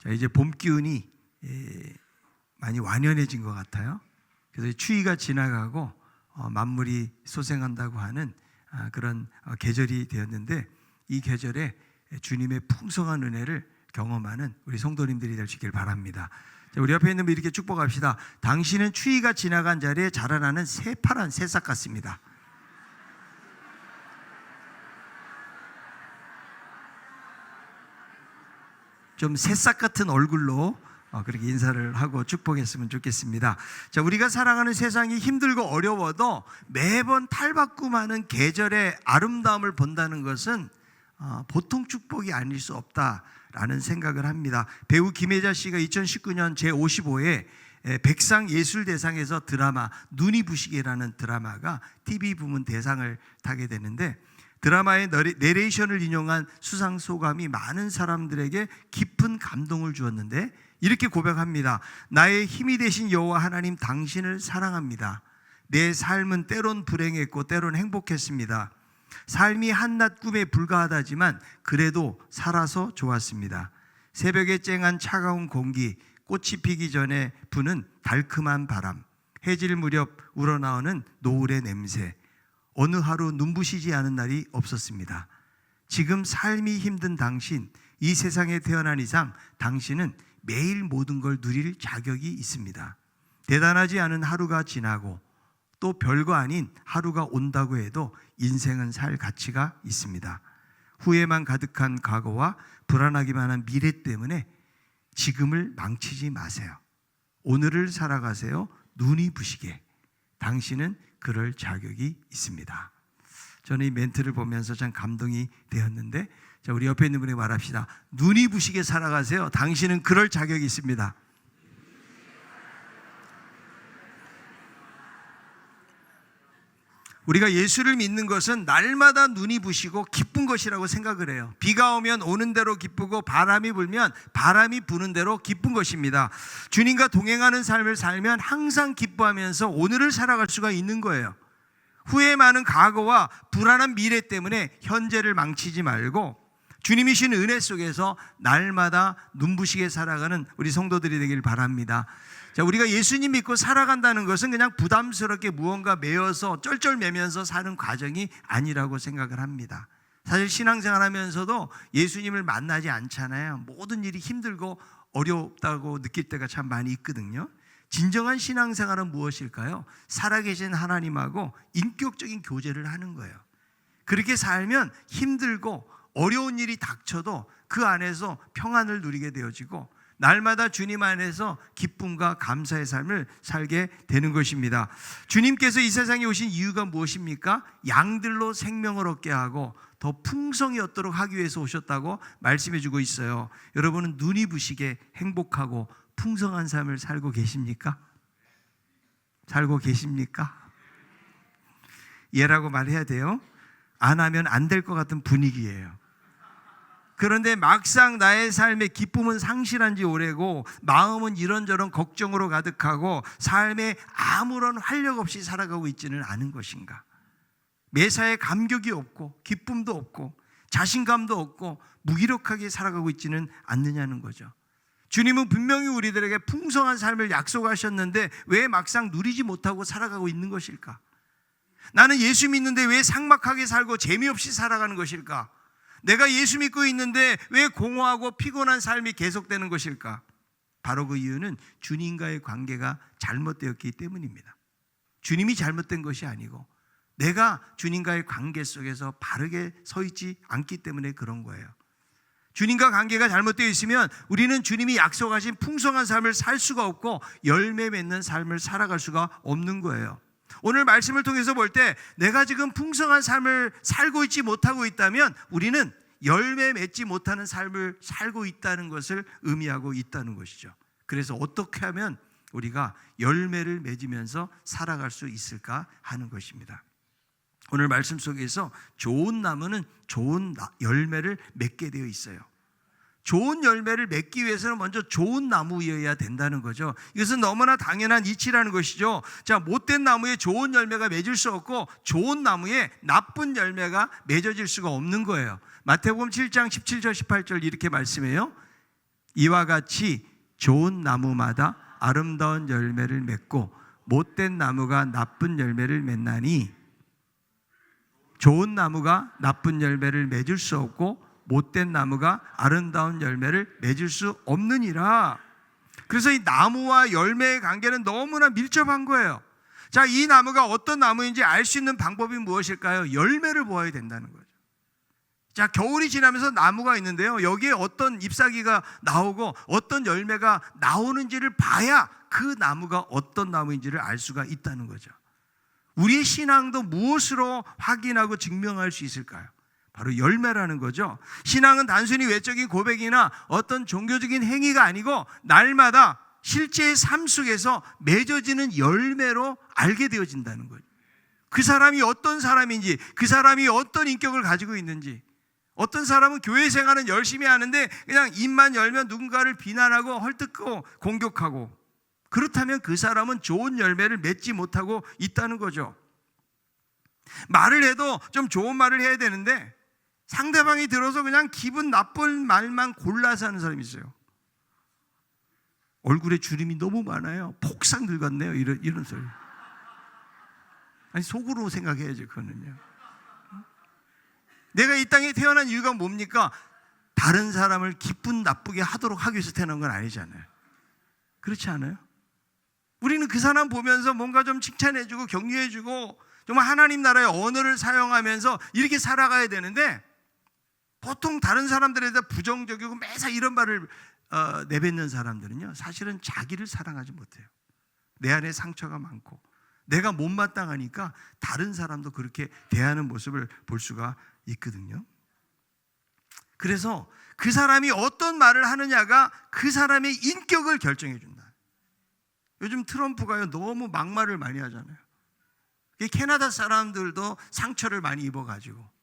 자, 이제 봄 기운이 많이 완연해진 것 같아요. 그래서 추위가 지나가고 만물이 소생한다고 하는 그런 계절이 되었는데, 이 계절에 주님의 풍성한 은혜를 경험하는 우리 성도님들이 될 수 있길 바랍니다. 자, 우리 옆에 있는 분 이렇게 축복합시다. 당신은 추위가 지나간 자리에 자라나는 새파란 새싹 같습니다. 좀 새싹 같은 얼굴로 그렇게 인사를 하고 축복했으면 좋겠습니다. 자, 우리가 살아가는 세상이 힘들고 어려워도 매번 탈바꿈하는 계절의 아름다움을 본다는 것은 보통 축복이 아닐 수 없다라는 생각을 합니다. 배우 김혜자 씨가 2019년 제55회 백상예술대상에서 드라마 눈이 부시게라는 드라마가 TV 부문 대상을 타게 되는데, 드라마의 내레이션을 인용한 수상 소감이 많은 사람들에게 깊은 감동을 주었는데, 이렇게 고백합니다. 나의 힘이 되신 여호와 하나님, 당신을 사랑합니다. 내 삶은 때론 불행했고 때론 행복했습니다. 삶이 한낱 꿈에 불과하다지만 그래도 살아서 좋았습니다. 새벽에 쨍한 차가운 공기, 꽃이 피기 전에 부는 달콤한 바람, 해질 무렵 우러나오는 노을의 냄새, 어느 하루 눈부시지 않은 날이 없었습니다. 지금 삶이 힘든 당신, 이 세상에 태어난 이상 당신은 매일 모든 걸 누릴 자격이 있습니다. 대단하지 않은 하루가 지나고 또 별거 아닌 하루가 온다고 해도 인생은 살 가치가 있습니다. 후회만 가득한 과거와 불안하기만 한 미래 때문에 지금을 망치지 마세요. 오늘을 살아가세요. 눈이 부시게. 당신은 그럴 자격이 있습니다. 저는 이 멘트를 보면서 참 감동이 되었는데, 자, 우리 옆에 있는 분에게 말합시다. 눈이 부시게 살아가세요. 당신은 그럴 자격이 있습니다. 우리가 예수를 믿는 것은 날마다 눈이 부시고 기쁜 것이라고 생각을 해요. 비가 오면 오는 대로 기쁘고 바람이 불면 바람이 부는 대로 기쁜 것입니다. 주님과 동행하는 삶을 살면 항상 기뻐하면서 오늘을 살아갈 수가 있는 거예요. 후회 많은 과거와 불안한 미래 때문에 현재를 망치지 말고 주님이 주신 은혜 속에서 날마다 눈부시게 살아가는 우리 성도들이 되길 바랍니다. 자, 우리가 예수님 믿고 살아간다는 것은 그냥 부담스럽게 무언가 매어서 쩔쩔매면서 사는 과정이 아니라고 생각을 합니다. 사실 신앙생활 하면서도 예수님을 만나지 않잖아요. 모든 일이 힘들고 어렵다고 느낄 때가 참 많이 있거든요. 진정한 신앙생활은 무엇일까요? 살아계신 하나님하고 인격적인 교제를 하는 거예요. 그렇게 살면 힘들고 어려운 일이 닥쳐도 그 안에서 평안을 누리게 되어지고 날마다 주님 안에서 기쁨과 감사의 삶을 살게 되는 것입니다. 주님께서 이 세상에 오신 이유가 무엇입니까? 양들로 생명을 얻게 하고 더 풍성히 얻도록 하기 위해서 오셨다고 말씀해 주고 있어요. 여러분은 눈이 부시게 행복하고 풍성한 삶을 살고 계십니까? 살고 계십니까? 예라고 말해야 돼요. 안 하면 안 될 것 같은 분위기예요. 그런데 막상 나의 삶의 기쁨은 상실한 지 오래고 마음은 이런저런 걱정으로 가득하고 삶에 아무런 활력 없이 살아가고 있지는 않은 것인가? 매사에 감격이 없고 기쁨도 없고 자신감도 없고 무기력하게 살아가고 있지는 않느냐는 거죠. 주님은 분명히 우리들에게 풍성한 삶을 약속하셨는데 왜 막상 누리지 못하고 살아가고 있는 것일까? 나는 예수 믿는데 왜 삭막하게 살고 재미없이 살아가는 것일까? 내가 예수 믿고 있는데 왜 공허하고 피곤한 삶이 계속되는 것일까? 바로 그 이유는 주님과의 관계가 잘못되었기 때문입니다. 주님이 잘못된 것이 아니고 내가 주님과의 관계 속에서 바르게 서 있지 않기 때문에 그런 거예요. 주님과 관계가 잘못되어 있으면 우리는 주님이 약속하신 풍성한 삶을 살 수가 없고 열매 맺는 삶을 살아갈 수가 없는 거예요. 오늘 말씀을 통해서 볼 때 내가 지금 풍성한 삶을 살고 있지 못하고 있다면 우리는 열매 맺지 못하는 삶을 살고 있다는 것을 의미하고 있다는 것이죠. 그래서 어떻게 하면 우리가 열매를 맺으면서 살아갈 수 있을까 하는 것입니다. 오늘 말씀 속에서 좋은 나무는 좋은 열매를 맺게 되어 있어요. 좋은 열매를 맺기 위해서는 먼저 좋은 나무여야 된다는 거죠. 이것은 너무나 당연한 이치라는 것이죠. 자, 못된 나무에 좋은 열매가 맺을 수 없고 좋은 나무에 나쁜 열매가 맺어질 수가 없는 거예요. 마태복음 7장 17절 18절 이렇게 말씀해요. 이와 같이 좋은 나무마다 아름다운 열매를 맺고 못된 나무가 나쁜 열매를 맺나니 좋은 나무가 나쁜 열매를 맺을 수 없고 못된 나무가 아름다운 열매를 맺을 수 없느니라. 그래서 이 나무와 열매의 관계는 너무나 밀접한 거예요. 자, 이 나무가 어떤 나무인지 알 수 있는 방법이 무엇일까요? 열매를 보아야 된다는 거죠. 자, 겨울이 지나면서 나무가 있는데요, 여기에 어떤 잎사귀가 나오고 어떤 열매가 나오는지를 봐야 그 나무가 어떤 나무인지를 알 수가 있다는 거죠. 우리의 신앙도 무엇으로 확인하고 증명할 수 있을까요? 바로 열매라는 거죠. 신앙은 단순히 외적인 고백이나 어떤 종교적인 행위가 아니고 날마다 실제의 삶 속에서 맺어지는 열매로 알게 되어진다는 거죠. 그 사람이 어떤 사람인지, 그 사람이 어떤 인격을 가지고 있는지. 어떤 사람은 교회 생활은 열심히 하는데 그냥 입만 열면 누군가를 비난하고 헐뜯고 공격하고, 그렇다면 그 사람은 좋은 열매를 맺지 못하고 있다는 거죠. 말을 해도 좀 좋은 말을 해야 되는데 상대방이 들어서 그냥 기분 나쁜 말만 골라서 하는 사람이 있어요. 얼굴에 주름이 너무 많아요. 폭삭 늙었네요. 이런 소리. 아니, 속으로 생각해야지, 그거는요. 내가 이 땅에 태어난 이유가 뭡니까? 다른 사람을 기분 나쁘게 하도록 하기 위해서 태어난 건 아니잖아요. 그렇지 않아요? 우리는 그 사람 보면서 뭔가 좀 칭찬해주고 격려해주고 정말 하나님 나라의 언어를 사용하면서 이렇게 살아가야 되는데, 보통 다른 사람들에 대해 부정적이고 매사 이런 말을 내뱉는 사람들은요, 사실은 자기를 사랑하지 못해요. 내 안에 상처가 많고 내가 못마땅하니까 다른 사람도 그렇게 대하는 모습을 볼 수가 있거든요. 그래서 그 사람이 어떤 말을 하느냐가 그 사람의 인격을 결정해 준다. 요즘 트럼프가요, 너무 막말을 많이 하잖아요. 캐나다 사람들도 상처를 많이 입어가지고,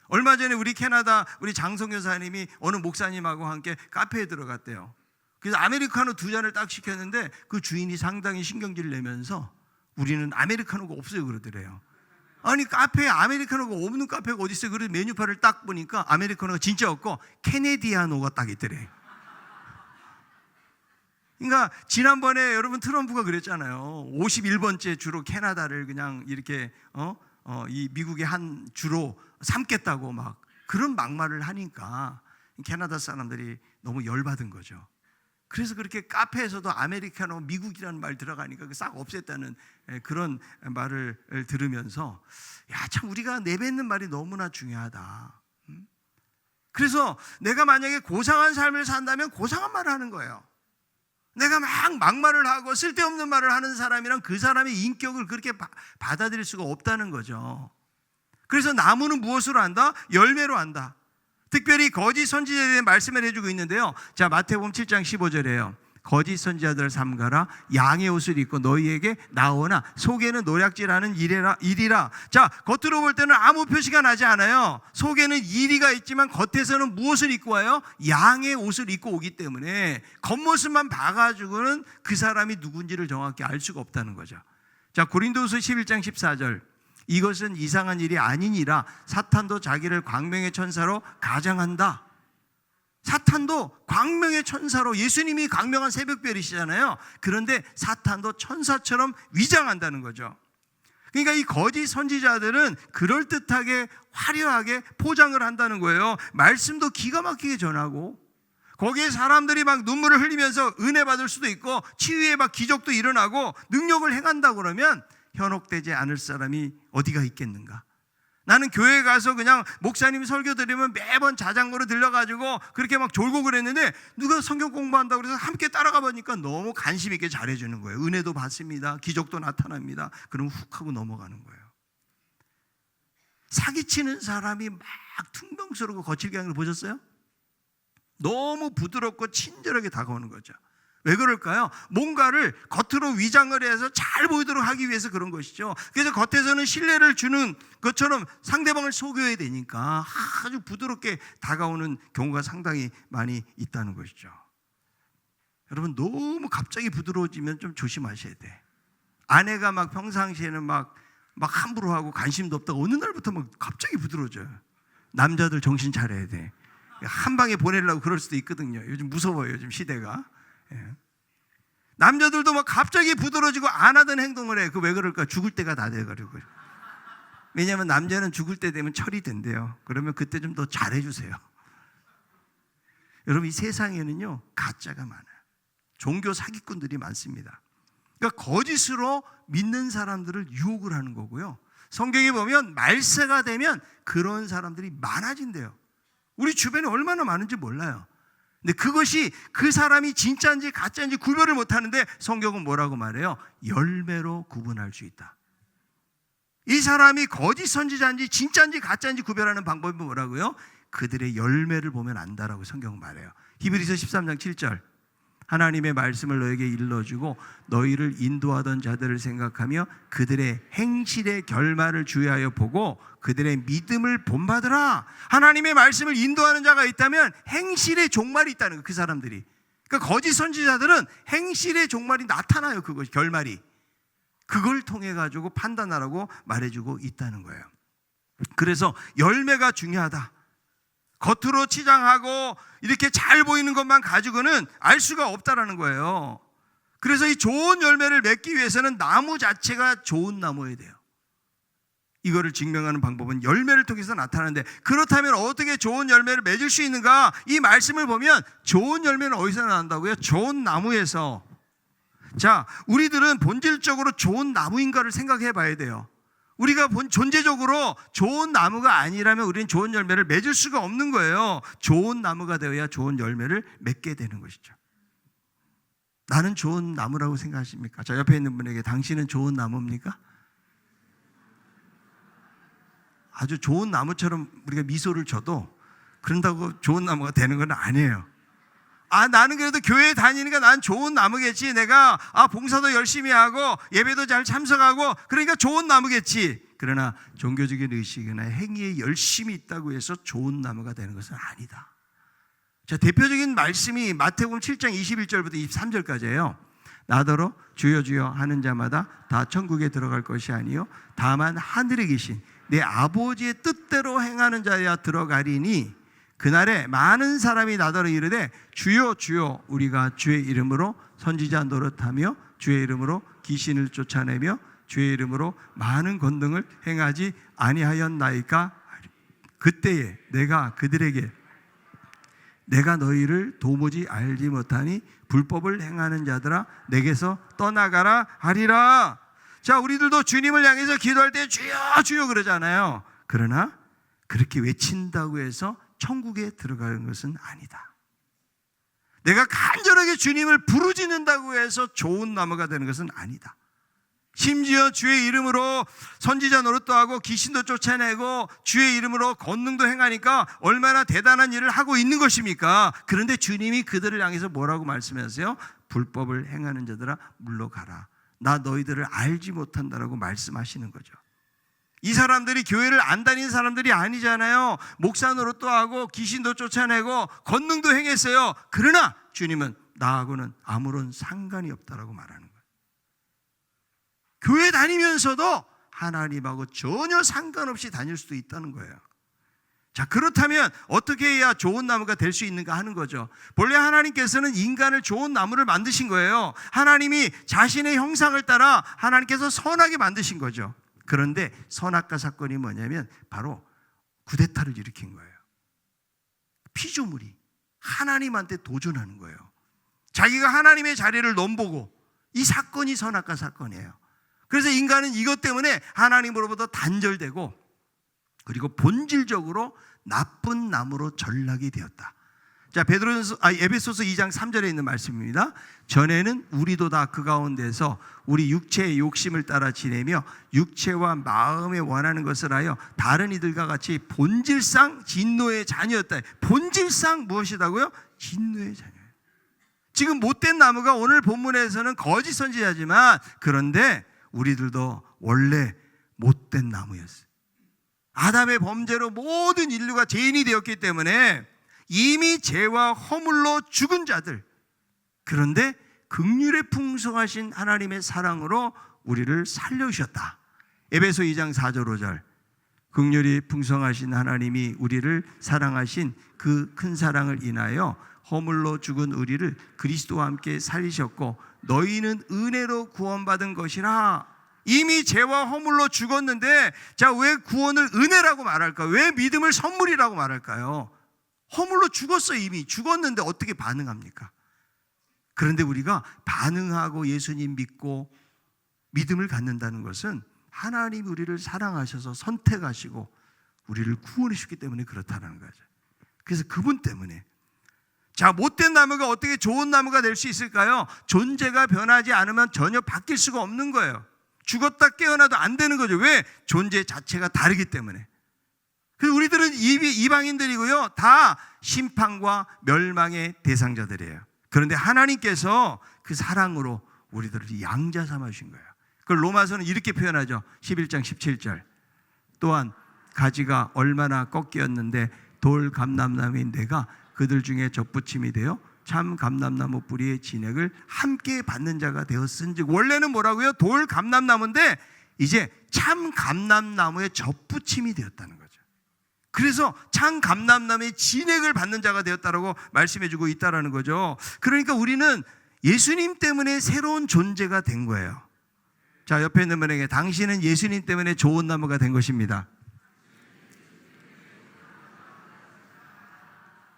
얼마 전에 우리 캐나다 우리 장성 여사님이 어느 목사님하고 함께 카페에 들어갔대요. 그래서 아메리카노 2잔을 딱 시켰는데 그 주인이 상당히 신경질을 내면서 우리는 아메리카노가 없어요 그러더래요. 아니, 카페에 아메리카노가 없는 카페가 어디 있어요? 그래서 메뉴판을 딱 보니까 아메리카노가 진짜 없고 캐네디아노가 딱 있더래. 그러니까 지난번에 여러분 트럼프가 그랬잖아요. 51번째 주로 캐나다를 그냥 이렇게 이 미국의 한 주로 삼겠다고 막 그런 막말을 하니까 캐나다 사람들이 너무 열받은 거죠. 그래서 그렇게 카페에서도 아메리카노 미국이라는 말 들어가니까 싹 없앴다는 그런 말을 들으면서, 야, 참 우리가 내뱉는 말이 너무나 중요하다. 그래서 내가 만약에 고상한 삶을 산다면 고상한 말을 하는 거예요. 내가 막 막말을 하고 쓸데없는 말을 하는 사람이랑 그 사람의 인격을 그렇게 받아들일 수가 없다는 거죠. 그래서 나무는 무엇으로 안다? 열매로 안다. 특별히 거짓 선지자에 대해 말씀을 해주고 있는데요. 자, 마태복음 7장 15절이에요. 거짓 선지자들을 삼가라. 양의 옷을 입고 너희에게 나오나 속에는 노략질하는 일이라. 자, 겉으로 볼 때는 아무 표시가 나지 않아요. 속에는 이리가 있지만 겉에서는 무엇을 입고 와요? 양의 옷을 입고 오기 때문에 겉모습만 봐가지고는 그 사람이 누군지를 정확히 알 수가 없다는 거죠. 자, 고린도후서 11장 14절. 이것은 이상한 일이 아니니라. 사탄도 자기를 광명의 천사로 가장한다. 사탄도 광명의 천사로, 예수님이 광명한 새벽별이시잖아요. 그런데 사탄도 천사처럼 위장한다는 거죠. 그러니까 이 거짓 선지자들은 그럴듯하게 화려하게 포장을 한다는 거예요. 말씀도 기가 막히게 전하고 거기에 사람들이 막 눈물을 흘리면서 은혜 받을 수도 있고 치유의 막 기적도 일어나고 능력을 행한다 그러면 현혹되지 않을 사람이 어디가 있겠는가? 나는 교회에 가서 그냥 목사님 설교 드리면 매번 자장고로 들려가지고 그렇게 막 졸고 그랬는데 누가 성경 공부한다고 그래서 함께 따라가 보니까 너무 관심 있게 잘해주는 거예요. 은혜도 받습니다. 기적도 나타납니다. 그럼 훅 하고 넘어가는 거예요. 사기치는 사람이 막 퉁명스럽고 거칠게 하는 걸 보셨어요? 너무 부드럽고 친절하게 다가오는 거죠. 왜 그럴까요? 뭔가를 겉으로 위장을 해서 잘 보이도록 하기 위해서 그런 것이죠. 그래서 겉에서는 신뢰를 주는 것처럼 상대방을 속여야 되니까 아주 부드럽게 다가오는 경우가 상당히 많이 있다는 것이죠. 여러분, 너무 갑자기 부드러워지면 좀 조심하셔야 돼. 아내가 막 평상시에는 막 함부로 하고 관심도 없다가 어느 날부터 막 갑자기 부드러워져요. 남자들 정신 차려야 돼. 한 방에 보내려고 그럴 수도 있거든요. 요즘 무서워요, 요즘 시대가. 예. 남자들도 막 갑자기 부드러지고 안 하던 행동을 해. 그 왜 그럴까? 죽을 때가 다 돼가지고. 왜냐하면 남자는 죽을 때 되면 철이 된대요. 그러면 그때 좀 더 잘해주세요. 여러분, 이 세상에는요 가짜가 많아요. 종교 사기꾼들이 많습니다. 그러니까 거짓으로 믿는 사람들을 유혹을 하는 거고요. 성경에 보면 말세가 되면 그런 사람들이 많아진대요. 우리 주변에 얼마나 많은지 몰라요. 근데 그것이 그 사람이 진짜인지 가짜인지 구별을 못하는데 성경은 뭐라고 말해요? 열매로 구분할 수 있다. 이 사람이 거짓 선지자인지 진짜인지 가짜인지 구별하는 방법이 뭐라고요? 그들의 열매를 보면 안다라고 성경은 말해요. 히브리서 13장 7절, 하나님의 말씀을 너에게 일러주고 너희를 인도하던 자들을 생각하며 그들의 행실의 결말을 주의하여 보고 그들의 믿음을 본받으라. 하나님의 말씀을 인도하는 자가 있다면 행실의 종말이 있다는 거예요. 그 사람들이. 그러니까 거짓 선지자들은 행실의 종말이 나타나요. 그것 결말이. 그걸 통해 가지고 판단하라고 말해주고 있다는 거예요. 그래서 열매가 중요하다. 겉으로 치장하고 이렇게 잘 보이는 것만 가지고는 알 수가 없다라는 거예요. 그래서 이 좋은 열매를 맺기 위해서는 나무 자체가 좋은 나무여야 돼요. 이거를 증명하는 방법은 열매를 통해서 나타나는데, 그렇다면 어떻게 좋은 열매를 맺을 수 있는가? 이 말씀을 보면 좋은 열매는 어디서 나온다고요? 좋은 나무에서. 자, 우리들은 본질적으로 좋은 나무인가를 생각해 봐야 돼요. 우리가 존재적으로 좋은 나무가 아니라면 우리는 좋은 열매를 맺을 수가 없는 거예요. 좋은 나무가 되어야 좋은 열매를 맺게 되는 것이죠. 나는 좋은 나무라고 생각하십니까? 자, 옆에 있는 분에게 당신은 좋은 나무입니까? 아주 좋은 나무처럼 우리가 미소를 줘도 그런다고 좋은 나무가 되는 건 아니에요. 나는 그래도 교회에 다니니까 난 좋은 나무겠지. 내가 봉사도 열심히 하고 예배도 잘 참석하고 그러니까 좋은 나무겠지. 그러나 종교적인 의식이나 행위에 열심히 있다고 해서 좋은 나무가 되는 것은 아니다. 자, 대표적인 말씀이 마태복음 7장 21절부터 23절까지예요. 나더러 주여 주여 하는 자마다 다 천국에 들어갈 것이 아니요 다만 하늘에 계신 내 아버지의 뜻대로 행하는 자야 들어가리니 그날에 많은 사람이 나더러 이르되 주여 주여 우리가 주의 이름으로 선지자 노릇하며 주의 이름으로 귀신을 쫓아내며 주의 이름으로 많은 권능을 행하지 아니하였나이까? 그때에 내가 그들에게 내가 너희를 도무지 알지 못하니 불법을 행하는 자들아 내게서 떠나가라 하리라. 자, 우리들도 주님을 향해서 기도할 때 주여 주여 그러잖아요. 그러나 그렇게 외친다고 해서 천국에 들어가는 것은 아니다. 내가 간절하게 주님을 부르짖는다고 해서 좋은 나무가 되는 것은 아니다. 심지어 주의 이름으로 선지자 노릇도 하고 귀신도 쫓아내고 주의 이름으로 권능도 행하니까 얼마나 대단한 일을 하고 있는 것입니까? 그런데 주님이 그들을 향해서 뭐라고 말씀하세요? 불법을 행하는 자들아 물러가라. 나 너희들을 알지 못한다라고 말씀하시는 거죠. 이 사람들이 교회를 안 다니는 사람들이 아니잖아요. 목사 노릇도 하고 귀신도 쫓아내고 권능도 행했어요. 그러나 주님은 나하고는 아무런 상관이 없다라고 말하는 거예요. 교회 다니면서도 하나님하고 전혀 상관없이 다닐 수도 있다는 거예요. 자, 그렇다면 어떻게 해야 좋은 나무가 될 수 있는가 하는 거죠. 본래 하나님께서는 인간을 좋은 나무를 만드신 거예요. 하나님이 자신의 형상을 따라 하나님께서 선하게 만드신 거죠. 그런데 선악과 사건이 뭐냐면 바로 쿠데타를 일으킨 거예요. 피조물이 하나님한테 도전하는 거예요. 자기가 하나님의 자리를 넘보고, 이 사건이 선악과 사건이에요. 그래서 인간은 이것 때문에 하나님으로부터 단절되고 그리고 본질적으로 나쁜 나무로 전락이 되었다. 자, 에베소서 2장 3절에 있는 말씀입니다. 전에는 우리도 다 그 가운데서 우리 육체의 욕심을 따라 지내며 육체와 마음에 원하는 것을 하여 다른 이들과 같이 본질상 진노의 자녀였다. 본질상 무엇이다고요? 진노의 자녀예요. 지금 못된 나무가 오늘 본문에서는 거짓 선지자지만 그런데 우리들도 원래 못된 나무였어요. 아담의 범죄로 모든 인류가 죄인이 되었기 때문에 이미 죄와 허물로 죽은 자들, 그런데 긍휼에 풍성하신 하나님의 사랑으로 우리를 살려주셨다. 에베소 2장 4절 5절 긍휼이 풍성하신 하나님이 우리를 사랑하신 그 큰 사랑을 인하여 허물로 죽은 우리를 그리스도와 함께 살리셨고 너희는 은혜로 구원받은 것이라. 이미 죄와 허물로 죽었는데 자, 왜 구원을 은혜라고 말할까? 왜 믿음을 선물이라고 말할까요? 허물로 죽었어요. 이미 죽었는데 어떻게 반응합니까? 그런데 우리가 반응하고 예수님 믿고 믿음을 갖는다는 것은 하나님이 우리를 사랑하셔서 선택하시고 우리를 구원해 주셨기 때문에 그렇다는 거죠. 그래서 그분 때문에. 자, 못된 나무가 어떻게 좋은 나무가 될 수 있을까요? 존재가 변하지 않으면 전혀 바뀔 수가 없는 거예요. 죽었다 깨어나도 안 되는 거죠. 왜? 존재 자체가 다르기 때문에. 그래서 우리들은 이방인들이고요, 다 심판과 멸망의 대상자들이에요. 그런데 하나님께서 그 사랑으로 우리들을 양자 삼아 주신 거예요. 그걸 로마서는 이렇게 표현하죠. 11장 17절. 또한 가지가 얼마나 꺾였는데 돌 감람나무인 내가 그들 중에 접붙임이 되어 참 감람나무 뿌리의 진액을 함께 받는 자가 되었은즉. 원래는 뭐라고요? 돌 감람나무인데 이제 참 감람나무의 접붙임이 되었다는 거죠. 그래서 참 감람나무의 진액을 받는 자가 되었다라고 말씀해주고 있다라는 거죠. 그러니까 우리는 예수님 때문에 새로운 존재가 된 거예요. 자, 옆에 있는 분에게 당신은 예수님 때문에 좋은 나무가 된 것입니다.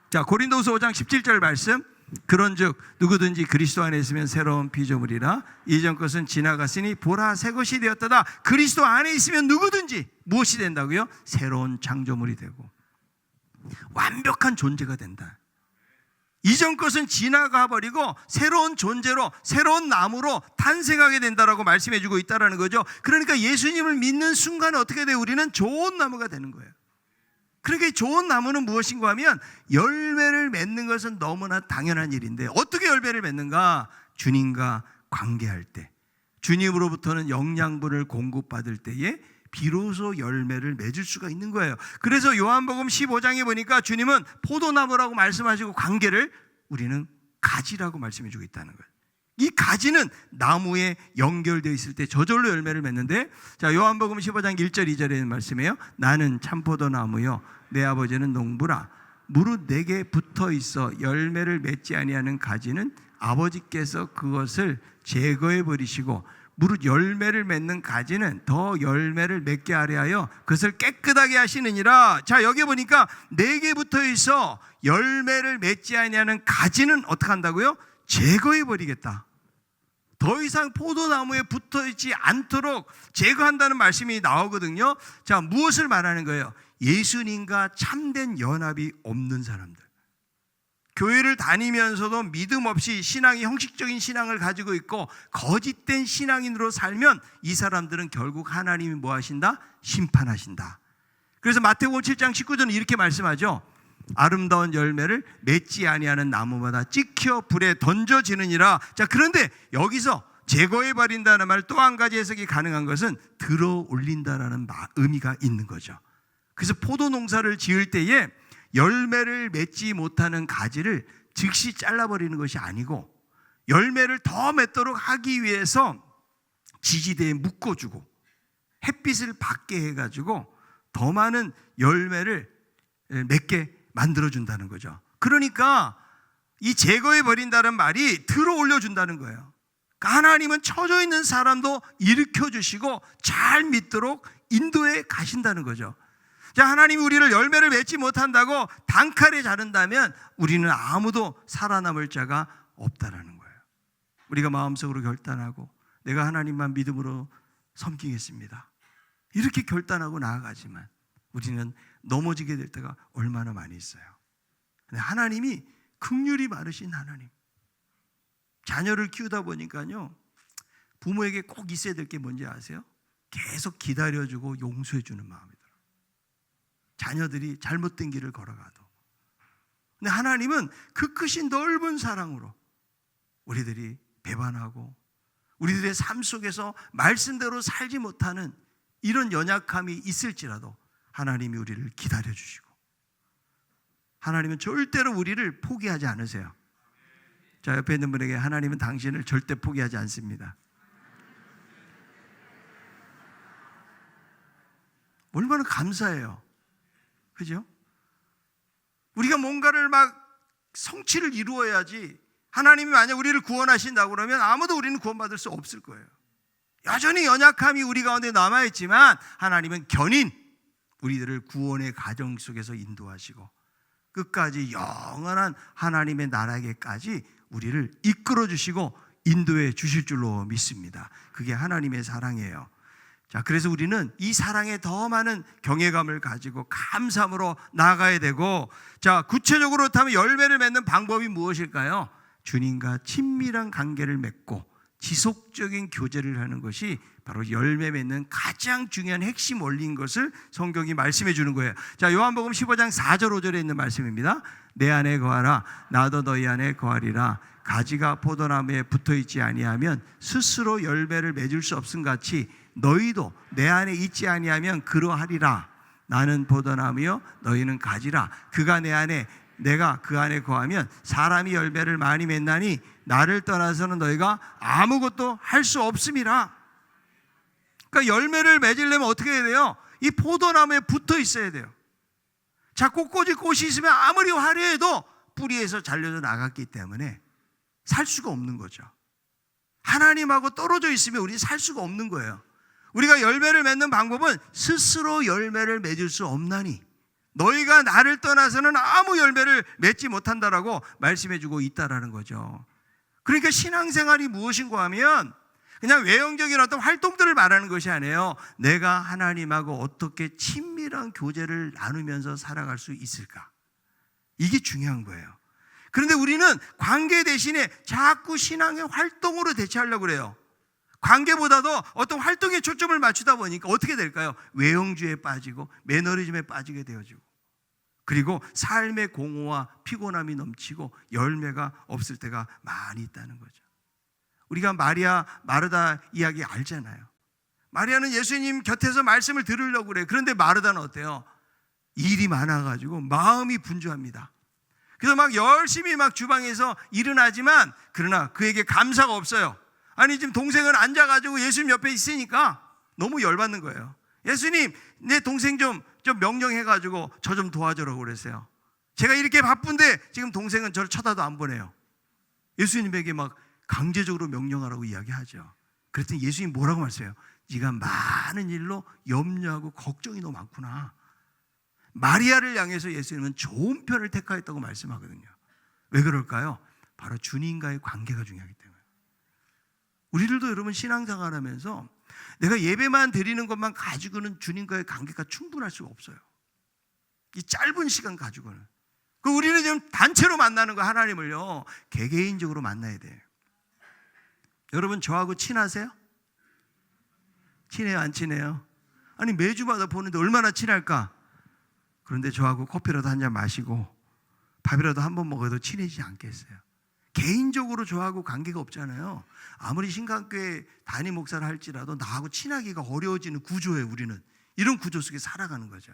자, 고린도후서 5장 17절 말씀. 그런즉 누구든지 그리스도 안에 있으면 새로운 피조물이라 이전 것은 지나갔으니 보라 새 것이 되었다다. 그리스도 안에 있으면 누구든지 무엇이 된다고요? 새로운 창조물이 되고 완벽한 존재가 된다. 이전 것은 지나가 버리고 새로운 존재로 새로운 나무로 탄생하게 된다라고 말씀해 주고 있다라는 거죠. 그러니까 예수님을 믿는 순간에 어떻게 돼요? 우리는 좋은 나무가 되는 거예요. 그러니까 좋은 나무는 무엇인가 하면 열매를 맺는 것은 너무나 당연한 일인데 어떻게 열매를 맺는가? 주님과 관계할 때, 주님으로부터는 영양분을 공급받을 때에 비로소 열매를 맺을 수가 있는 거예요. 그래서 요한복음 15장에 보니까 주님은 포도나무라고 말씀하시고 관계를 우리는 가지라고 말씀해 주고 있다는 거예요. 이 가지는 나무에 연결되어 있을 때 저절로 열매를 맺는데, 자, 요한복음 15장 1절 2절에 있는 말씀이에요. 나는 참포도나무요 내 아버지는 농부라. 무릇 내게 붙어 있어 열매를 맺지 아니하는 가지는 아버지께서 그것을 제거해 버리시고 무릇 열매를 맺는 가지는 더 열매를 맺게 하려 하여 그것을 깨끗하게 하시느니라. 자, 여기 보니까 내게 붙어 있어 열매를 맺지 아니하는 가지는 어떻게 한다고요? 제거해 버리겠다. 더 이상 포도나무에 붙어 있지 않도록 제거한다는 말씀이 나오거든요. 자, 무엇을 말하는 거예요? 예수님과 참된 연합이 없는 사람들, 교회를 다니면서도 믿음 없이 신앙이 형식적인 신앙을 가지고 있고 거짓된 신앙인으로 살면 이 사람들은 결국 하나님이 뭐 하신다? 심판하신다. 그래서 마태복음 7장 19절은 이렇게 말씀하죠. 아름다운 열매를 맺지 아니하는 나무마다 찍혀 불에 던져지느니라. 자, 그런데 여기서 제거해 버린다는 말 또 한 가지 해석이 가능한 것은 들어 올린다라는 의미가 있는 거죠. 그래서 포도 농사를 지을 때에 열매를 맺지 못하는 가지를 즉시 잘라버리는 것이 아니고 열매를 더 맺도록 하기 위해서 지지대에 묶어주고 햇빛을 받게 해가지고 더 많은 열매를 맺게 만들어준다는 거죠. 그러니까 이 제거해 버린다는 말이 들어 올려준다는 거예요. 그러니까 하나님은 처져 있는 사람도 일으켜 주시고 잘 믿도록 인도해 가신다는 거죠. 자, 하나님이 우리를 열매를 맺지 못한다고 단칼에 자른다면 우리는 아무도 살아남을 자가 없다라는 거예요. 우리가 마음속으로 결단하고 내가 하나님만 믿음으로 섬기겠습니다, 이렇게 결단하고 나아가지만 우리는 넘어지게 될 때가 얼마나 많이 있어요. 근데 하나님이 긍휼이 많으신 하나님. 자녀를 키우다 보니까요, 부모에게 꼭 있어야 될 게 뭔지 아세요? 계속 기다려주고 용서해주는 마음이 들어요. 자녀들이 잘못된 길을 걸어가도. 근데 하나님은 그 크신 넓은 사랑으로 우리들이 배반하고 우리들의 삶 속에서 말씀대로 살지 못하는 이런 연약함이 있을지라도 하나님이 우리를 기다려주시고, 하나님은 절대로 우리를 포기하지 않으세요. 자, 옆에 있는 분에게 하나님은 당신을 절대 포기하지 않습니다. 얼마나 감사해요. 그죠? 우리가 뭔가를 막 성취를 이루어야지, 하나님이 만약 우리를 구원하신다고 그러면 아무도 우리는 구원받을 수 없을 거예요. 여전히 연약함이 우리 가운데 남아있지만 하나님은 견인 우리들을 구원의 과정 속에서 인도하시고 끝까지 영원한 하나님의 나라에게까지 우리를 이끌어 주시고 인도해 주실 줄로 믿습니다. 그게 하나님의 사랑이에요. 자, 그래서 우리는 이 사랑에 더 많은 경외감을 가지고 감사함으로 나아가야 되고, 자, 구체적으로 그렇다면 열매를 맺는 방법이 무엇일까요? 주님과 친밀한 관계를 맺고 지속적인 교제를 하는 것이 바로 열매 맺는 가장 중요한 핵심 원리인 것을 성경이 말씀해 주는 거예요. 자, 요한복음 15장 4절 5절에 있는 말씀입니다. 내 안에 거하라 나도 너희 안에 거하리라. 가지가 포도나무에 붙어있지 아니하면 스스로 열매를 맺을 수 없음 같이 너희도 내 안에 있지 아니하면 그러하리라. 나는 포도나무요 너희는 가지라. 그가 내 안에 내가 그 안에 거하면 사람이 열매를 많이 맺나니 나를 떠나서는 너희가 아무것도 할 수 없음이라. 그러니까 열매를 맺으려면 어떻게 해야 돼요? 이 포도나무에 붙어 있어야 돼요. 자, 꽃꽂이 꽃이 있으면 아무리 화려해도 뿌리에서 잘려져 나갔기 때문에 살 수가 없는 거죠. 하나님하고 떨어져 있으면 우리 살 수가 없는 거예요. 우리가 열매를 맺는 방법은 스스로 열매를 맺을 수 없나니 너희가 나를 떠나서는 아무 열매를 맺지 못한다라고 말씀해주고 있다라는 거죠. 그러니까 신앙생활이 무엇인가 하면 그냥 외형적인 어떤 활동들을 말하는 것이 아니에요. 내가 하나님하고 어떻게 친밀한 교제를 나누면서 살아갈 수 있을까? 이게 중요한 거예요. 그런데 우리는 관계 대신에 자꾸 신앙의 활동으로 대체하려고 그래요. 관계보다도 어떤 활동에 초점을 맞추다 보니까 어떻게 될까요? 외형주의에 빠지고 매너리즘에 빠지게 되어지고, 그리고 삶의 공허와 피곤함이 넘치고 열매가 없을 때가 많이 있다는 거죠. 우리가 마리아 마르다 이야기 알잖아요. 마리아는 예수님 곁에서 말씀을 들으려고 그래요. 그런데 마르다는 어때요? 일이 많아가지고 마음이 분주합니다. 그래서 막 열심히 막 주방에서 일은 하지만 그러나 그에게 감사가 없어요. 아니, 지금 동생은 앉아가지고 예수님 옆에 있으니까 너무 열받는 거예요. 예수님, 내 동생 좀 명령해가지고 저 좀 도와주라고 그랬어요. 제가 이렇게 바쁜데 지금 동생은 저를 쳐다도 안 보내요. 예수님에게 막 강제적으로 명령하라고 이야기하죠. 그랬더니 예수님 뭐라고 말씀해요? 네가 많은 일로 염려하고 걱정이 너무 많구나. 마리아를 향해서 예수님은 좋은 편을 택하였다고 말씀하거든요. 왜 그럴까요? 바로 주님과의 관계가 중요하기 때문에. 우리들도 여러분 신앙생활 하면서 내가 예배만 드리는 것만 가지고는 주님과의 관계가 충분할 수가 없어요. 이 짧은 시간 가지고는. 우리는 지금 단체로 만나는 거 하나님을요, 개개인적으로 만나야 돼요. 여러분 저하고 친하세요? 친해요, 안 친해요? 아니, 매주마다 보는데 얼마나 친할까? 그런데 저하고 커피라도 한 잔 마시고 밥이라도 한 번 먹어도 친해지지 않겠어요? 개인적으로 저하고 관계가 없잖아요. 아무리 신강교회 담임 목사를 할지라도 나하고 친하기가 어려워지는 구조예요. 우리는 이런 구조 속에 살아가는 거죠.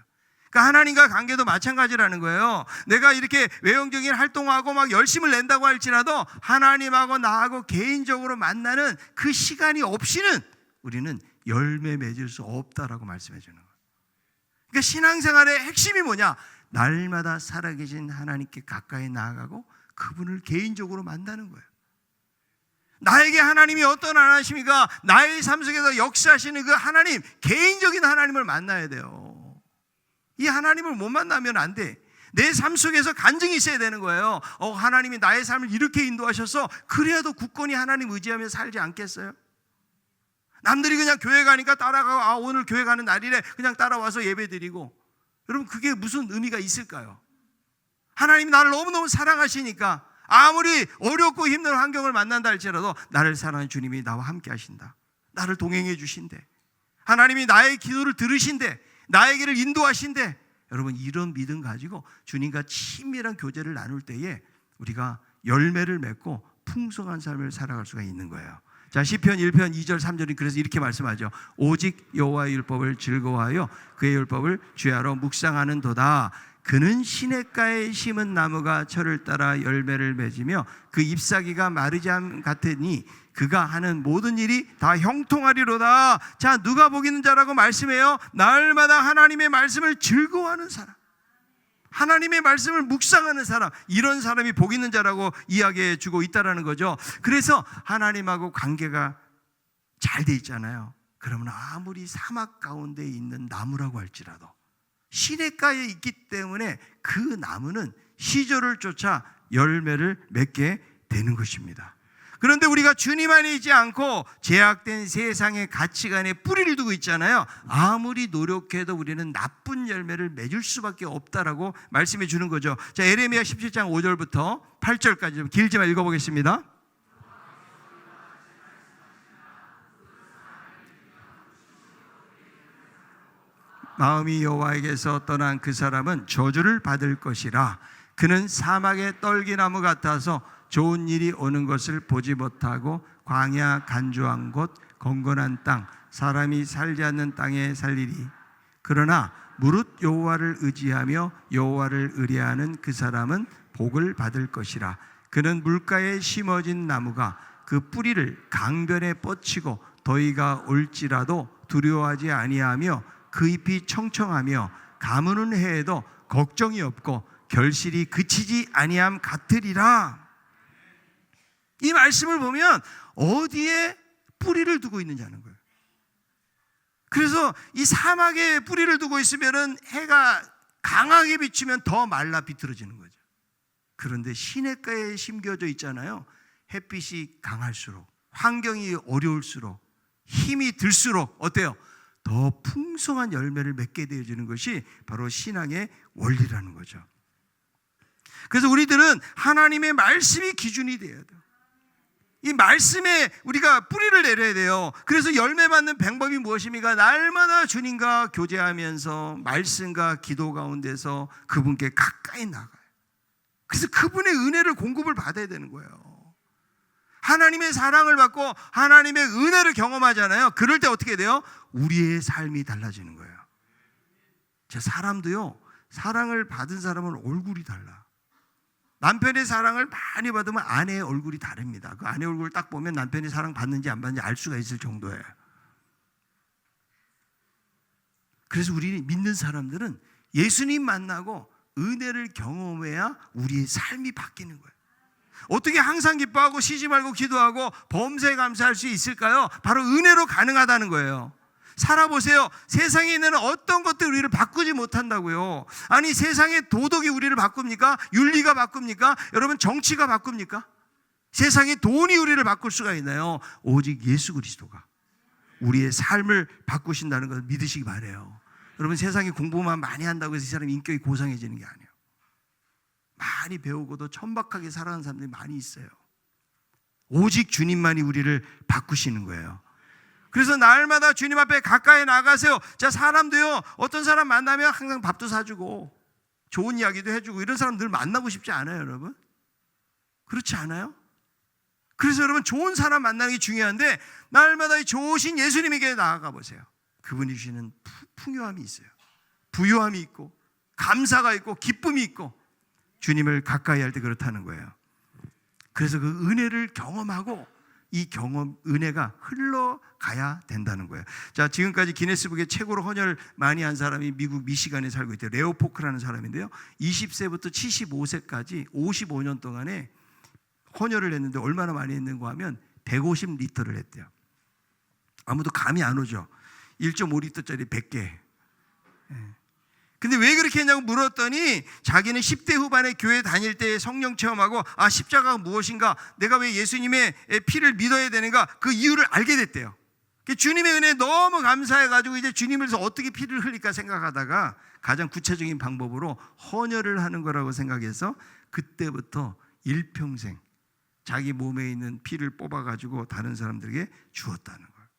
그러니까 하나님과 관계도 마찬가지라는 거예요. 내가 이렇게 외형적인 활동하고 막 열심을 낸다고 할지라도 하나님하고 나하고 개인적으로 만나는 그 시간이 없이는 우리는 열매 맺을 수 없다라고 말씀해 주는 거예요. 그러니까 신앙생활의 핵심이 뭐냐? 날마다 살아계신 하나님께 가까이 나아가고 그분을 개인적으로 만나는 거예요. 나에게 하나님이 어떤 하나님이십니까? 나의 삶 속에서 역사하시는 그 하나님, 개인적인 하나님을 만나야 돼요. 이 하나님을 못 만나면 안 돼. 내 삶 속에서 간증이 있어야 되는 거예요. 하나님이 나의 삶을 이렇게 인도하셔서 그래야도 굳건히 하나님 의지하며 살지 않겠어요? 남들이 그냥 교회 가니까 따라가고, 오늘 교회 가는 날이래, 그냥 따라와서 예배 드리고, 여러분 그게 무슨 의미가 있을까요? 하나님이 나를 너무너무 사랑하시니까 아무리 어렵고 힘든 환경을 만난다 할지라도 나를 사랑하는 주님이 나와 함께 하신다, 나를 동행해 주신대, 하나님이 나의 기도를 들으신대, 나의 길을 인도하신대. 여러분 이런 믿음 가지고 주님과 친밀한 교제를 나눌 때에 우리가 열매를 맺고 풍성한 삶을 살아갈 수가 있는 거예요. 자, 시편 1편 2절 3절이 그래서 이렇게 말씀하죠. 오직 여호와의 율법을 즐거워하여 그의 율법을 주야로 묵상하는 도다. 그는 시냇가에 심은 나무가 철을 따라 열매를 맺으며 그 잎사귀가 마르지 않 같으니 그가 하는 모든 일이 다 형통하리로다. 자, 누가 복 있는 자라고 말씀해요? 날마다 하나님의 말씀을 즐거워하는 사람, 하나님의 말씀을 묵상하는 사람, 이런 사람이 복 있는 자라고 이야기해 주고 있다라는 거죠. 그래서 하나님하고 관계가 잘 돼 있잖아요. 그러면 아무리 사막 가운데 있는 나무라고 할지라도 시냇가에 있기 때문에 그 나무는 시절을 쫓아 열매를 맺게 되는 것입니다. 그런데 우리가 주님 안에 있지 않고 제약된 세상의 가치관에 뿌리를 두고 있잖아요. 아무리 노력해도 우리는 나쁜 열매를 맺을 수밖에 없다라고 말씀해 주는 거죠. 자, 에레미야 17장 5절부터 8절까지 좀 길지만 읽어보겠습니다. 마음이 여호와에게서 떠난 그 사람은 저주를 받을 것이라. 그는 사막의 떨기나무 같아서 좋은 일이 오는 것을 보지 못하고 광야 간주한 곳 건건한 땅 사람이 살지 않는 땅에 살리리. 그러나 무릇 여호와를 의지하며 여호와를 의뢰하는 그 사람은 복을 받을 것이라. 그는 물가에 심어진 나무가 그 뿌리를 강변에 뻗치고 더위가 올지라도 두려워하지 아니하며 그 잎이 청청하며 가무는 해에도 걱정이 없고 결실이 그치지 아니함 같으리라. 이 말씀을 보면 어디에 뿌리를 두고 있느냐는 거예요. 그래서 이 사막에 뿌리를 두고 있으면 해가 강하게 비치면 더 말라 비틀어지는 거죠. 그런데 시냇가에 심겨져 있잖아요. 햇빛이 강할수록, 환경이 어려울수록, 힘이 들수록 어때요? 더 풍성한 열매를 맺게 되어지는 것이 바로 신앙의 원리라는 거죠. 그래서 우리들은 하나님의 말씀이 기준이 되어야 돼요. 이 말씀에 우리가 뿌리를 내려야 돼요. 그래서 열매 받는 방법이 무엇입니까? 날마다 주님과 교제하면서 말씀과 기도 가운데서 그분께 가까이 나가요. 그래서 그분의 은혜를 공급을 받아야 되는 거예요. 하나님의 사랑을 받고 하나님의 은혜를 경험하잖아요. 그럴 때 어떻게 돼요? 우리의 삶이 달라지는 거예요. 사람도요, 사랑을 받은 사람은 얼굴이 달라. 남편의 사랑을 많이 받으면 아내의 얼굴이 다릅니다. 그 아내 얼굴을 딱 보면 남편이 사랑 받는지 안 받는지 알 수가 있을 정도예요. 그래서 우리 믿는 사람들은 예수님 만나고 은혜를 경험해야 우리의 삶이 바뀌는 거예요. 어떻게 항상 기뻐하고 쉬지 말고 기도하고 범사에 감사할 수 있을까요? 바로 은혜로 가능하다는 거예요. 살아보세요. 세상에 있는 어떤 것들 우리를 바꾸지 못한다고요. 아니, 세상의 도덕이 우리를 바꿉니까? 윤리가 바꿉니까? 여러분, 정치가 바꿉니까? 세상의 돈이 우리를 바꿀 수가 있나요? 오직 예수 그리스도가 우리의 삶을 바꾸신다는 것을 믿으시기 바라요. 여러분, 세상에 공부만 많이 한다고 해서 이 사람이 인격이 고상해지는 게 아니에요. 많이 배우고도 천박하게 살아가는 사람들이 많이 있어요. 오직 주님만이 우리를 바꾸시는 거예요. 그래서 날마다 주님 앞에 가까이 나가세요. 자, 사람도요, 어떤 사람 만나면 항상 밥도 사주고 좋은 이야기도 해주고 이런 사람 늘 만나고 싶지 않아요, 여러분? 그렇지 않아요? 그래서 여러분, 좋은 사람 만나는 게 중요한데 날마다 이 좋으신 예수님에게 나아가 보세요. 그분이 주시는 풍요함이 있어요. 부요함이 있고 감사가 있고 기쁨이 있고 주님을 가까이 할 때 그렇다는 거예요. 그래서 그 은혜를 경험하고 이 경험, 은혜가 흘러가야 된다는 거예요. 자, 지금까지 기네스북에 최고로 헌혈 많이 한 사람이 미국 미시간에 살고 있대요. 레오 포크라는 사람인데요. 20세부터 75세까지 55년 동안에 헌혈을 했는데 얼마나 많이 했는가 하면 150리터를 했대요. 아무도 감이 안 오죠. 1.5리터짜리 100개. 근데 왜 그렇게 했냐고 물었더니 자기는 10대 후반에 교회 다닐 때 성령 체험하고 십자가가 무엇인가, 내가 왜 예수님의 피를 믿어야 되는가, 그 이유를 알게 됐대요. 주님의 은혜에 너무 감사해가지고 이제 주님을 어떻게 피를 흘릴까 생각하다가 가장 구체적인 방법으로 헌혈을 하는 거라고 생각해서 그때부터 일평생 자기 몸에 있는 피를 뽑아가지고 다른 사람들에게 주었다는 거예요.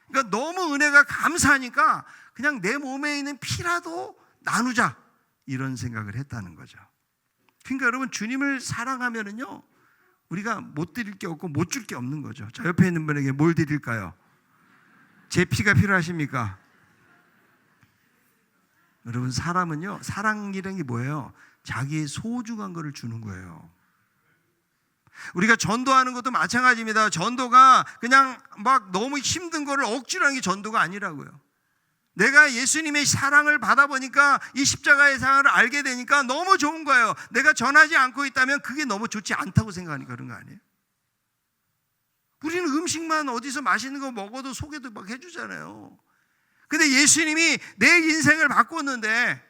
그러니까 너무 은혜가 감사하니까 그냥 내 몸에 있는 피라도 나누자, 이런 생각을 했다는 거죠. 그러니까 여러분, 주님을 사랑하면은요, 우리가 못 드릴 게 없고 못 줄 게 없는 거죠. 자, 옆에 있는 분에게 뭘 드릴까요? 제 피가 필요하십니까? 여러분, 사람은요, 사랑이라는 게 뭐예요? 자기의 소중한 거를 주는 거예요. 우리가 전도하는 것도 마찬가지입니다. 전도가 그냥 막 너무 힘든 거를 억지로 하는 게 전도가 아니라고요. 내가 예수님의 사랑을 받아보니까 이 십자가의 사랑을 알게 되니까 너무 좋은 거예요. 내가 전하지 않고 있다면 그게 너무 좋지 않다고 생각하니까 그런 거 아니에요? 우리는 음식만 어디서 맛있는 거 먹어도 소개도 막 해주잖아요. 근데 예수님이 내 인생을 바꿨는데,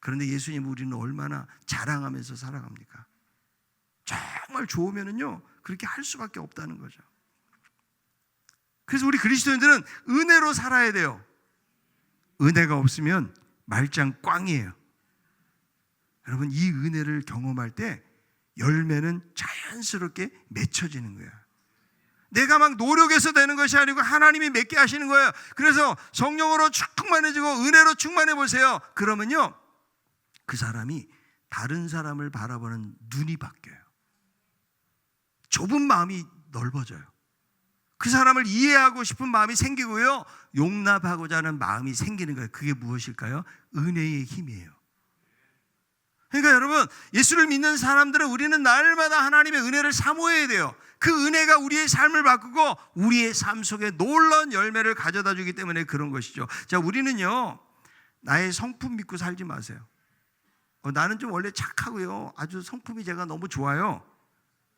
그런데 예수님 우리는 얼마나 자랑하면서 살아갑니까? 정말 좋으면은요 그렇게 할 수밖에 없다는 거죠. 그래서 우리 그리스도인들은 은혜로 살아야 돼요. 은혜가 없으면 말짱 꽝이에요. 여러분, 이 은혜를 경험할 때 열매는 자연스럽게 맺혀지는 거예요. 내가 막 노력해서 되는 것이 아니고 하나님이 맺게 하시는 거예요. 그래서 성령으로 충만해지고 은혜로 충만해 보세요. 그러면요 그 사람이 다른 사람을 바라보는 눈이 바뀌어요. 좁은 마음이 넓어져요. 그 사람을 이해하고 싶은 마음이 생기고요, 용납하고자 하는 마음이 생기는 거예요. 그게 무엇일까요? 은혜의 힘이에요. 그러니까 여러분, 예수를 믿는 사람들은 우리는 날마다 하나님의 은혜를 사모해야 돼요. 그 은혜가 우리의 삶을 바꾸고 우리의 삶 속에 놀라운 열매를 가져다 주기 때문에 그런 것이죠. 자, 우리는요 나의 성품 믿고 살지 마세요. 나는 좀 원래 착하고요, 아주 성품이 제가 너무 좋아요.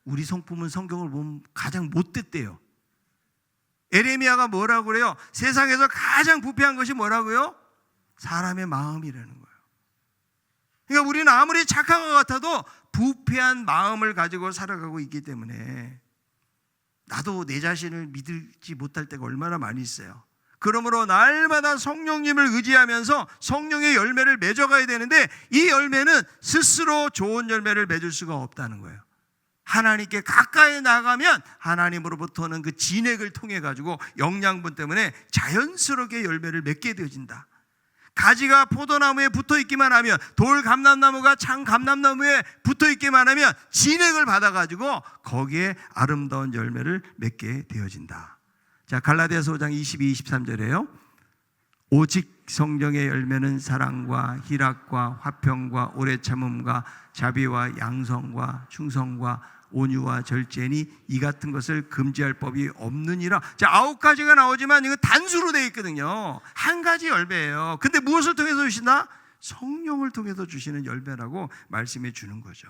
우리 성품은 성경을 보면 가장 못됐대요. 에레미야가 뭐라고 그래요? 세상에서 가장 부패한 것이 뭐라고요? 사람의 마음이라는 거예요. 그러니까 우리는 아무리 착한 것 같아도 부패한 마음을 가지고 살아가고 있기 때문에 나도 내 자신을 믿지 못할 때가 얼마나 많이 있어요. 그러므로 날마다 성령님을 의지하면서 성령의 열매를 맺어가야 되는데, 이 열매는 스스로 좋은 열매를 맺을 수가 없다는 거예요. 하나님께 가까이 나가면 하나님으로부터는 그 진액을 통해 가지고 영양분 때문에 자연스럽게 열매를 맺게 되어진다. 가지가 포도나무에 붙어있기만 하면, 돌 감람나무가 참 감람나무에 붙어있기만 하면 진액을 받아가지고 거기에 아름다운 열매를 맺게 되어진다. 자, 갈라디아서 5장 22, 23절에요. 오직 성령의 열매는 사랑과 희락과 화평과 오래 참음과 자비와 양성과 충성과 온유와 절제니 이 같은 것을 금지할 법이 없느니라. 자, 9가지가 나오지만 이거 단수로 되어 있거든요. 한 가지 열매예요. 근데 무엇을 통해서 주시나? 성령을 통해서 주시는 열매라고 말씀해 주는 거죠.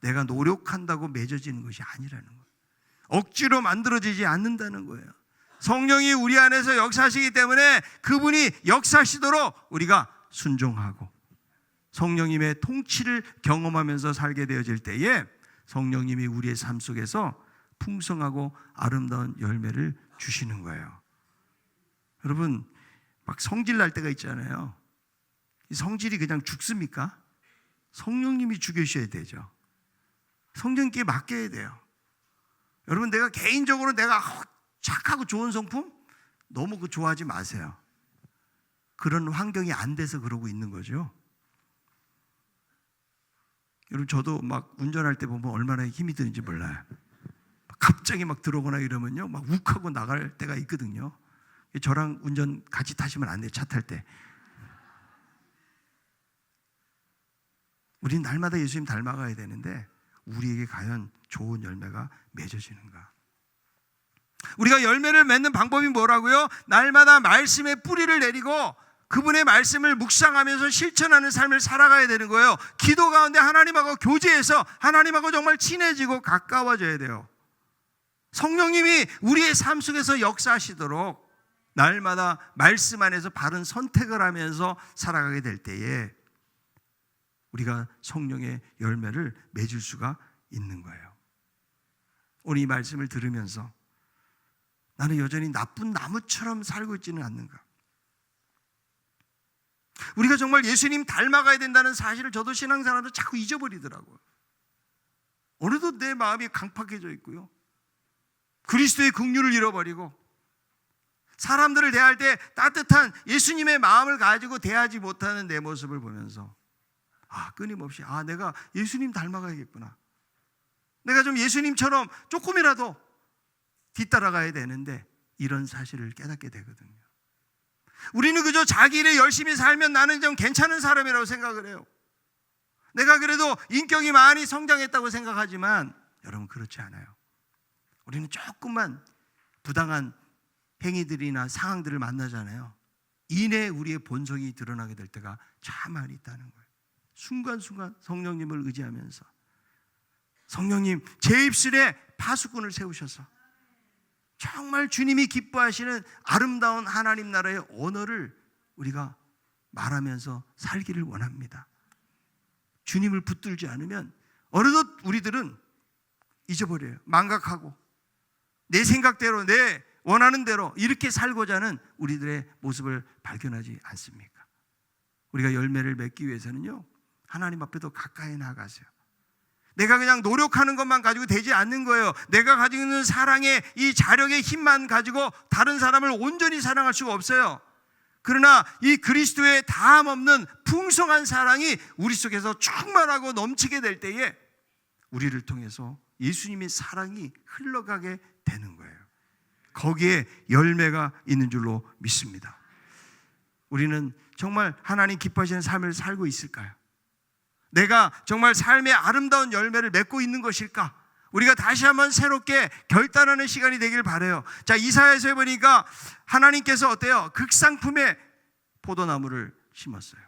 내가 노력한다고 맺어지는 것이 아니라는 거예요. 억지로 만들어지지 않는다는 거예요. 성령이 우리 안에서 역사하시기 때문에 그분이 역사하시도록 우리가 순종하고 성령님의 통치를 경험하면서 살게 되어질 때에 성령님이 우리의 삶 속에서 풍성하고 아름다운 열매를 주시는 거예요. 여러분, 막 성질 날 때가 있잖아요. 이 성질이 그냥 죽습니까? 성령님이 죽여주셔야 되죠. 성령님께 맡겨야 돼요. 여러분, 내가 개인적으로 내가 착하고 좋은 성품 너무 그 좋아하지 마세요. 그런 환경이 안 돼서 그러고 있는 거죠. 여러분, 저도 막 운전할 때 보면 얼마나 힘이 드는지 몰라요. 갑자기 막 들어오거나 이러면요 막 욱하고 나갈 때가 있거든요. 저랑 운전 같이 타시면 안 돼요. 차 탈 때. 우리는 날마다 예수님 닮아가야 되는데 우리에게 과연 좋은 열매가 맺어지는가? 우리가 열매를 맺는 방법이 뭐라고요? 날마다 말씀의 뿌리를 내리고 그분의 말씀을 묵상하면서 실천하는 삶을 살아가야 되는 거예요. 기도 가운데 하나님하고 교제해서 하나님하고 정말 친해지고 가까워져야 돼요. 성령님이 우리의 삶 속에서 역사하시도록 날마다 말씀 안에서 바른 선택을 하면서 살아가게 될 때에 우리가 성령의 열매를 맺을 수가 있는 거예요. 오늘 이 말씀을 들으면서 나는 여전히 나쁜 나무처럼 살고 있지는 않는가? 우리가 정말 예수님 닮아가야 된다는 사실을 저도 신앙생활로 자꾸 잊어버리더라고요. 어느덧 내 마음이 강팍해져 있고요, 그리스도의 긍휼을 잃어버리고 사람들을 대할 때 따뜻한 예수님의 마음을 가지고 대하지 못하는 내 모습을 보면서 끊임없이 내가 예수님 닮아가야겠구나, 내가 좀 예수님처럼 조금이라도 뒤따라가야 되는데 이런 사실을 깨닫게 되거든요. 우리는 그저 자기 일에 열심히 살면 나는 좀 괜찮은 사람이라고 생각을 해요. 내가 그래도 인격이 많이 성장했다고 생각하지만 여러분 그렇지 않아요. 우리는 조금만 부당한 행위들이나 상황들을 만나잖아요. 이내 우리의 본성이 드러나게 될 때가 참 많이 있다는 거예요. 순간순간 성령님을 의지하면서 성령님 제 입술에 파수꾼을 세우셔서 정말 주님이 기뻐하시는 아름다운 하나님 나라의 언어를 우리가 말하면서 살기를 원합니다. 주님을 붙들지 않으면 어느덧 우리들은 잊어버려요. 망각하고 내 생각대로 내 원하는 대로 이렇게 살고자 하는 우리들의 모습을 발견하지 않습니까? 우리가 열매를 맺기 위해서는요, 하나님 앞에 더 가까이 나아가세요. 내가 그냥 노력하는 것만 가지고 되지 않는 거예요. 내가 가지고 있는 사랑의 이 자력의 힘만 가지고 다른 사람을 온전히 사랑할 수가 없어요. 그러나 이 그리스도의 다함 없는 풍성한 사랑이 우리 속에서 충만하고 넘치게 될 때에 우리를 통해서 예수님의 사랑이 흘러가게 되는 거예요. 거기에 열매가 있는 줄로 믿습니다. 우리는 정말 하나님 기뻐하시는 삶을 살고 있을까요? 내가 정말 삶의 아름다운 열매를 맺고 있는 것일까? 우리가 다시 한번 새롭게 결단하는 시간이 되길 바라요. 자, 이사야서에 보니까 하나님께서 어때요? 극상품의 포도나무를 심었어요.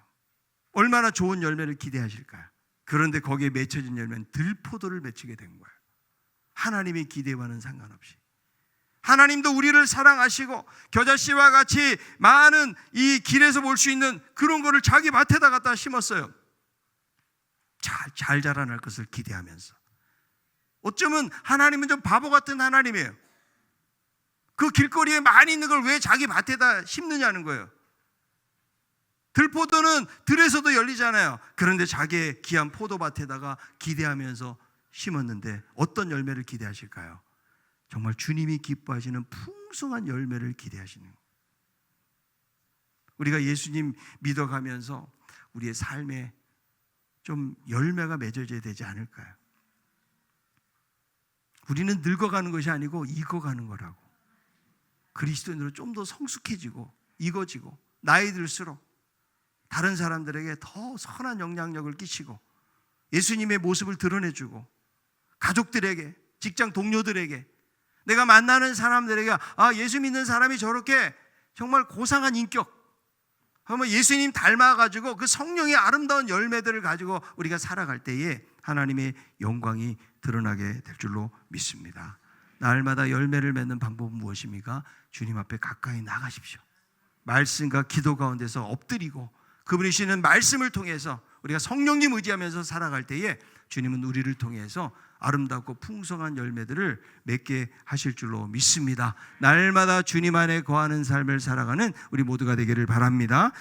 얼마나 좋은 열매를 기대하실까요? 그런데 거기에 맺혀진 열매는 들포도를 맺히게 된 거예요. 하나님의 기대와는 상관없이 하나님도 우리를 사랑하시고 겨자씨와 같이 많은 이 길에서 볼 수 있는 그런 거를 자기 밭에다 갖다 심었어요. 잘 자라날 것을 기대하면서. 어쩌면 하나님은 좀 바보 같은 하나님이에요. 그 길거리에 많이 있는 걸 왜 자기 밭에다 심느냐는 거예요. 들포도는 들에서도 열리잖아요. 그런데 자기의 귀한 포도밭에다가 기대하면서 심었는데 어떤 열매를 기대하실까요? 정말 주님이 기뻐하시는 풍성한 열매를 기대하시는 거예요. 우리가 예수님 믿어가면서 우리의 삶에 좀 열매가 맺어져야 되지 않을까요? 우리는 늙어가는 것이 아니고 익어가는 거라고. 그리스도인으로 좀 더 성숙해지고 익어지고 나이 들수록 다른 사람들에게 더 선한 영향력을 끼치고 예수님의 모습을 드러내주고 가족들에게, 직장 동료들에게, 내가 만나는 사람들에게 예수 믿는 사람이 저렇게 정말 고상한 인격, 예수님 닮아가지고 그 성령의 아름다운 열매들을 가지고 우리가 살아갈 때에 하나님의 영광이 드러나게 될 줄로 믿습니다. 날마다 열매를 맺는 방법은 무엇입니까? 주님 앞에 가까이 나가십시오. 말씀과 기도 가운데서 엎드리고 그분이 주시는 말씀을 통해서 우리가 성령님 의지하면서 살아갈 때에 주님은 우리를 통해서 아름답고 풍성한 열매들을 맺게 하실 줄로 믿습니다. 날마다 주님 안에 거하는 삶을 살아가는 우리 모두가 되기를 바랍니다.